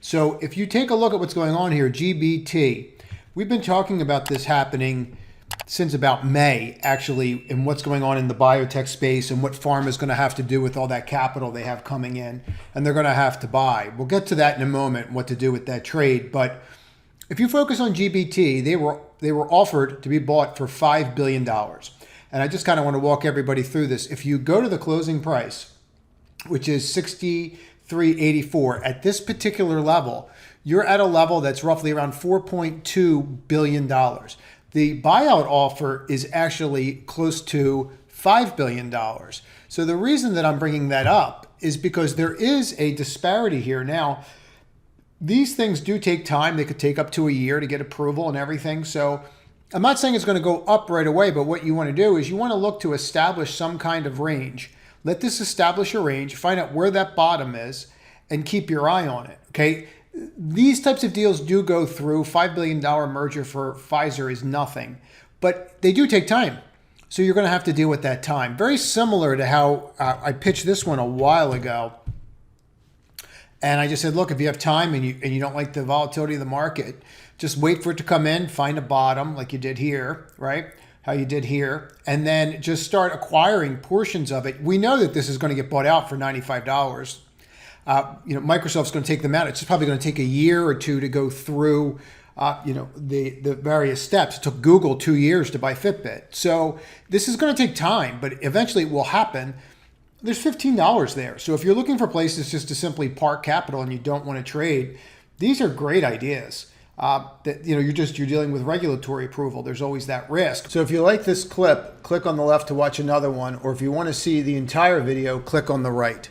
So if you take a look at what's going on here, GBT, we've been talking about this happening since about May, actually, and what's going on in the biotech space and what pharma is going to have to do with all that capital they have coming in, and they're going to have to buy. We'll get to that in a moment, what to do with that trade. But if you focus on GBT, they were offered to be bought for $5 billion. And I just kind of want to walk everybody through this. If you go to the closing price, which is $63.84, at this particular level, you're at a level that's roughly around $4.2 billion. The buyout offer is actually close to $5 billion. So the reason that I'm bringing that up is because there is a disparity here. Now, these things do take time. They could take up to a year to get approval and everything. So I'm not saying it's going to go up right away, but what you want to do is you want to look to establish some kind of range. Let this establish a range, find out where that bottom is, and keep your eye on it, okay? These types of deals do go through. $5 billion merger for Pfizer is nothing, but they do take time. So you're going to have to deal with that time. Very similar to how I pitched this one a while ago. And I just said, look, if you have time and you don't like the volatility of the market, just wait for it to come in, find a bottom like you did here, right? How you did here, and then just start acquiring portions of it. We know that this is going to get bought out for $95. Microsoft's going to take them out. It's probably going to take a year or two to go through, the various steps. It took Google 2 years to buy Fitbit. So this is going to take time, but eventually it will happen. There's $15 there. So if you're looking for places just to simply park capital and you don't want to trade, these are great ideas. You're dealing with regulatory approval. There's always that risk. So if you like this clip, click on the left to watch another one, or if you want to see the entire video, click on the right.